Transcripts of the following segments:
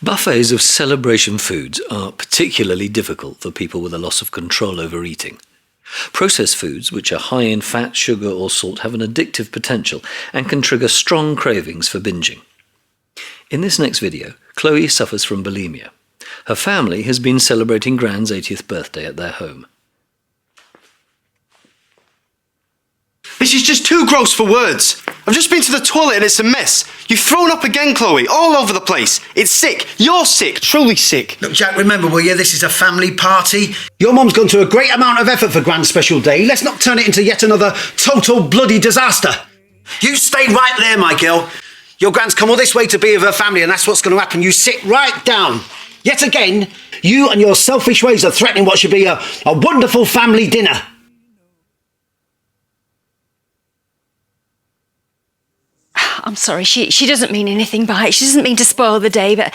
Buffets of celebration foods are particularly difficult for people with a loss of control over eating. Processed foods, which are high in fat, sugar or salt, have an addictive potential and can trigger strong cravings for binging. In this next video, Chloe suffers from bulimia. Her family has been celebrating Gran's 80th birthday at their home. This is just too gross for words. I've just been to the toilet and it's a mess. You've thrown up again, Chloe, all over the place. It's sick. You're sick, truly sick. Look, Jack, remember, will you, this is a family party. Your mum's gone to a great amount of effort for Gran's special day. Let's not turn it into yet another total bloody disaster. You stay right there, my girl. Your Gran's come all this way to be with her family, and that's what's going to happen. You sit right down. Yet again, you and your selfish ways are threatening what should be a wonderful family dinner. I'm sorry, she doesn't mean anything by it. She doesn't mean to spoil the day, but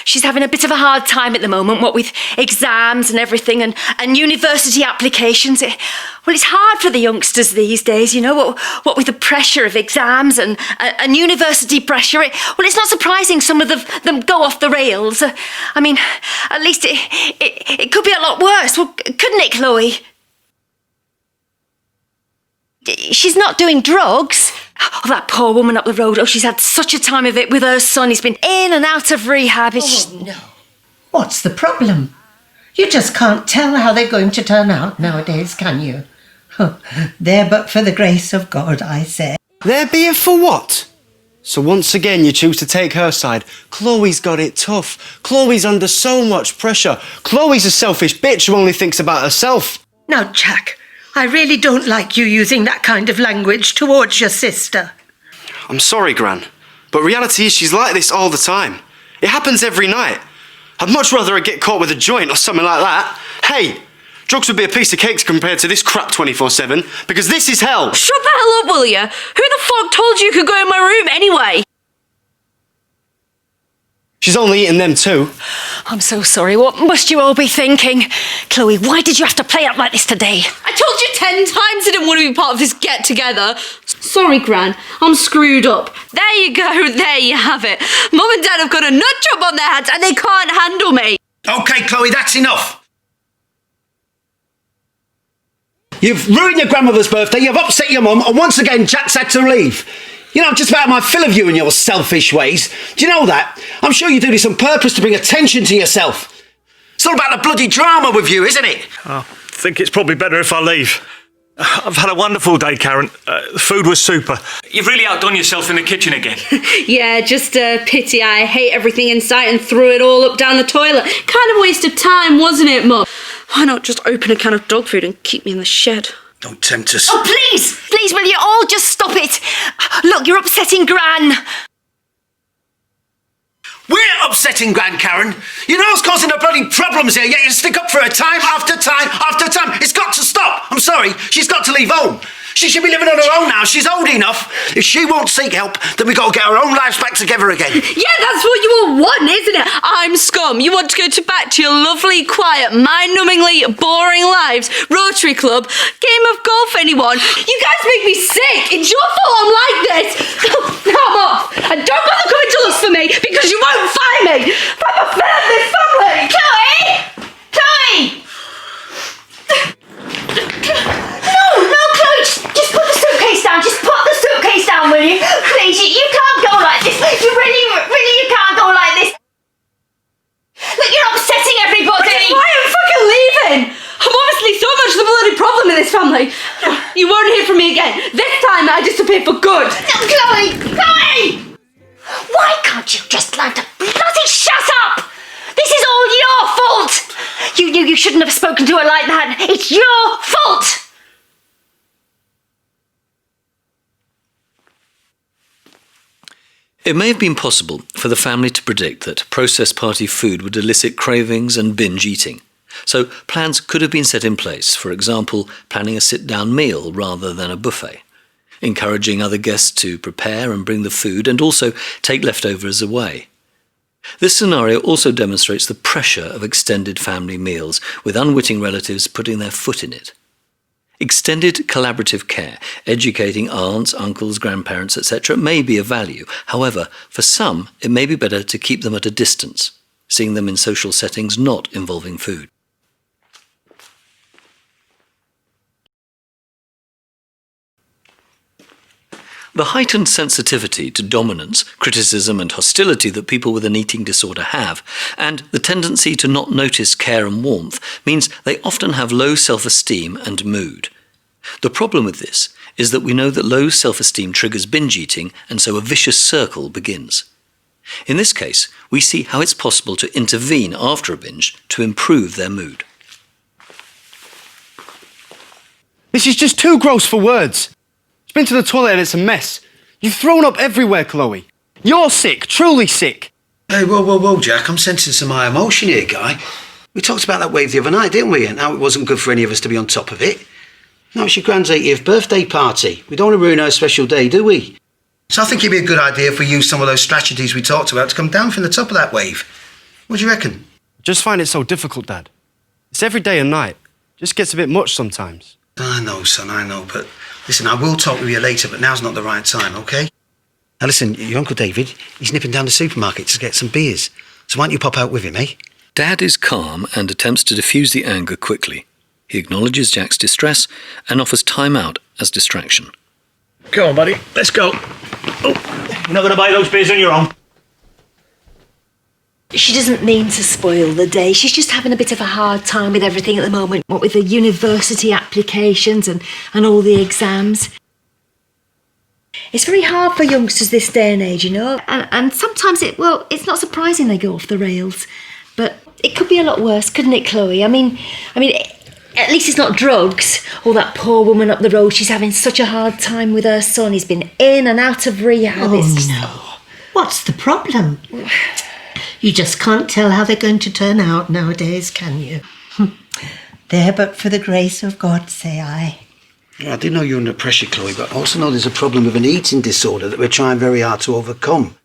she's having a bit of a hard time at the moment, what with exams and everything and university applications. It's hard for the youngsters these days, you know, what with the pressure of exams and university pressure. It's not surprising some of them go off the rails. I mean, at least it could be a lot worse, couldn't it, Chloe? She's not doing drugs. Oh, that poor woman up the road. Oh, she's had such a time of it with her son. He's been in and out of rehab. No. What's the problem? You just can't tell how they're going to turn out nowadays, can you? There but for the grace of God, I say. There be it for what? So once again you choose to take her side. Chloe's got it tough. Chloe's under so much pressure. Chloe's a selfish bitch who only thinks about herself. Now, Jack, I really don't like you using that kind of language towards your sister. I'm sorry, Gran, but reality is she's like this all the time. It happens every night. I'd much rather her get caught with a joint or something like that. Hey, drugs would be a piece of cake compared to this crap 24/7, because this is hell. Shut the hell up, will ya? Who the fuck told you could go in my room anyway? She's only eating them too. I'm so sorry. What must you all be thinking? Chloe, why did you have to play up like this today? I told you 10 times I didn't want to be part of this get-together. Sorry, Gran. I'm screwed up. There you go. There you have it. Mum and Dad have got a nut job on their hands and they can't handle me. OK, Chloe, that's enough. You've ruined your grandmother's birthday, you've upset your mum, and once again, Jack's had to leave. You know, I'm just about my fill of you and your selfish ways. Do you know that? I'm sure you do this on purpose to bring attention to yourself. It's all about the bloody drama with you, isn't it? I think it's probably better if I leave. I've had a wonderful day, Karen. The food was super. You've really outdone yourself in the kitchen again. Yeah, just a pity I hate everything in sight and threw it all up down the toilet. Kind of a waste of time, wasn't it, Mum? Why not just open a can of dog food and keep me in the shed? Don't tempt us. Oh, please! Please, will you all just stop it? Look, you're upsetting Gran. We're upsetting Gran, Karen. You know what's causing the bloody problems here, yet you stick up for her time after time after time. It's got to stop. I'm sorry. She's got to leave home. She should be living on her own now. She's old enough. If she won't seek help, then we've got to get our own lives back together again. Yeah, that's what you all want, isn't it? I'm scum. You want to go back to your lovely, quiet, mind-numbingly boring lives. Rotary Club, game of golf, anyone. You guys make me sick. It's your fault I'm like this. Now I'm off. And don't bother coming to look for me because you won't find me. I'm a fan of this family. Chloe! Chloe! No, Chloe, just put the suitcase down. Just put the suitcase down, will you? Please, you can't go like this. You really, you can't go like this. Look, you're upsetting everybody. Why am I fucking leaving? I'm obviously so much the bloody problem in this family. You won't hear from me again. This time I disappear for good. No, Chloe! Why can't you just learn to bloody shut up? This is all your fault. You shouldn't have spoken to her like that. It's your fault. It may have been possible for the family to predict that processed party food would elicit cravings and binge eating. So plans could have been set in place, for example, planning a sit-down meal rather than a buffet, encouraging other guests to prepare and bring the food and also take leftovers away. This scenario also demonstrates the pressure of extended family meals, with unwitting relatives putting their foot in it. Extended collaborative care, educating aunts, uncles, grandparents, etc. may be of value. However, for some, it may be better to keep them at a distance. seeing them in social settings not involving food. The heightened sensitivity to dominance, criticism and hostility that people with an eating disorder have, and the tendency to not notice care and warmth, means they often have low self-esteem and mood. The problem with this is that we know that low self-esteem triggers binge eating, and so a vicious circle begins. In this case, we see how it's possible to intervene after a binge to improve their mood. This is just too gross for words. Been to the toilet and it's a mess. You've thrown up everywhere, Chloe. You're sick, truly sick. Hey, whoa, Jack. I'm sensing some high emotion here, guy. We talked about that wave the other night, didn't we? And how it wasn't good for any of us to be on top of it. Now it's your grand's 80th birthday party. We don't want to ruin her special day, do we? So I think it'd be a good idea if we use some of those strategies we talked about to come down from the top of that wave. What do you reckon? I just find it so difficult, Dad. It's every day and night. Just gets a bit much sometimes. I know, son, I know, but listen, I will talk with you later, but now's not the right time, OK? Now listen, your Uncle David, he's nipping down the supermarket to get some beers. So why don't you pop out with him, eh? Dad is calm and attempts to diffuse the anger quickly. He acknowledges Jack's distress and offers time out as distraction. Come on, buddy. Let's go. Oh, you're not going to buy those beers on your own? She doesn't mean to spoil the day. She's just having a bit of a hard time with everything at the moment. What with the university applications and all the exams. It's very hard for youngsters this day and age, you know. And sometimes it's not surprising they go off the rails. But it could be a lot worse, couldn't it, Chloe? I mean, at least it's not drugs. Oh, that poor woman up the road, she's having such a hard time with her son. He's been in and out of rehab. Oh, no. What's the problem? You just can't tell how they're going to turn out nowadays, can you? There but for the grace of God, say I. Yeah, I do know you're under pressure, Chloe, but I also know there's a problem with an eating disorder that we're trying very hard to overcome.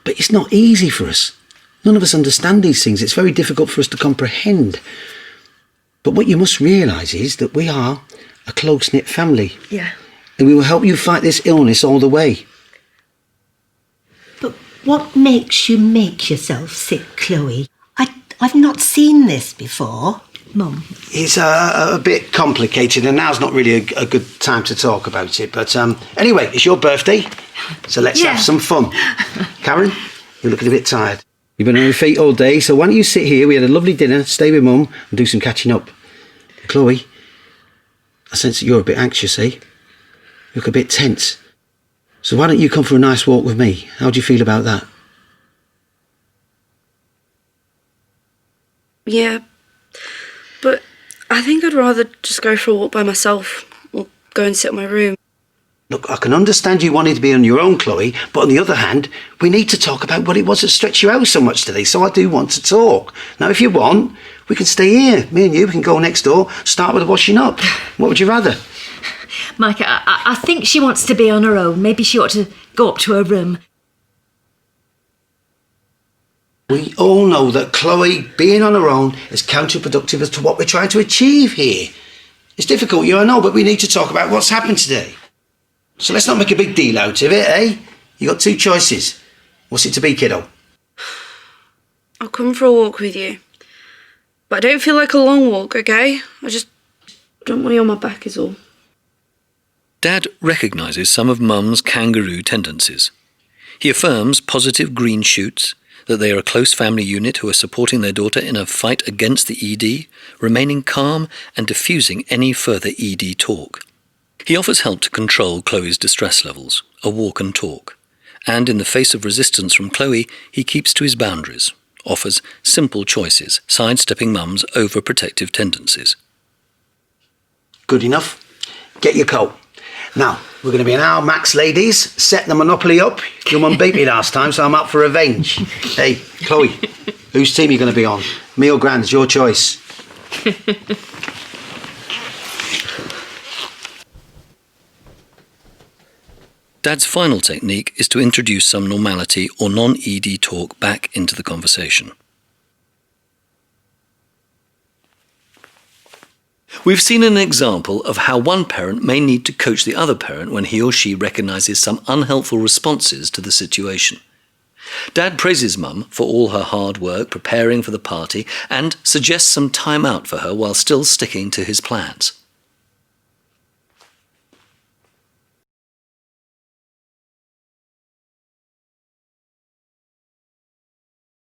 But it's not easy for us. None of us understand these things. It's very difficult for us to comprehend. But what you must realise is that we are a close-knit family. Yeah. And we will help you fight this illness all the way. But what makes you make yourself sick, Chloe? I've not seen this before. Mum. It's a bit complicated, and now's not really a good time to talk about it. But anyway, it's your birthday, so let's have some fun. Karen, you're looking a bit tired. You've been on your feet all day, so why don't you sit here? We had a lovely dinner, stay with Mum, and do some catching up. Chloe, I sense that you're a bit anxious, eh? You look a bit tense. So why don't you come for a nice walk with me? How do you feel about that? Yeah, but I think I'd rather just go for a walk by myself or go and sit in my room. Look, I can understand you wanting to be on your own, Chloe, but on the other hand, we need to talk about what it was that stretched you out so much today, so I do want to talk. Now, if you want, we can stay here. Me and you, we can go next door, start with the washing up. What would you rather? Mike, I think she wants to be on her own. Maybe she ought to go up to her room. We all know that Chloe being on her own is counterproductive as to what we're trying to achieve here. It's difficult, I know, but we need to talk about what's happened today. So let's not make a big deal out of it, eh? You got two choices. What's it to be, kiddo? I'll come for a walk with you. But I don't feel like a long walk, okay? I just don't want you on my back is all. Dad recognises some of Mum's kangaroo tendencies. He affirms positive green shoots, that they are a close family unit who are supporting their daughter in a fight against the ED, remaining calm and diffusing any further ED talk. He offers help to control Chloe's distress levels, a walk and talk. And in the face of resistance from Chloe, he keeps to his boundaries, offers simple choices, sidestepping Mum's overprotective tendencies. Good enough. Get your coat. Now, we're going to be an hour max, ladies. Set the Monopoly up. Your mum beat me last time, so I'm up for revenge. Hey, Chloe, whose team are you going to be on? Me or Grand's? Your choice. Dad's final technique is to introduce some normality or non-ED talk back into the conversation. We've seen an example of how one parent may need to coach the other parent when he or she recognises some unhelpful responses to the situation. Dad praises Mum for all her hard work preparing for the party and suggests some time out for her while still sticking to his plans.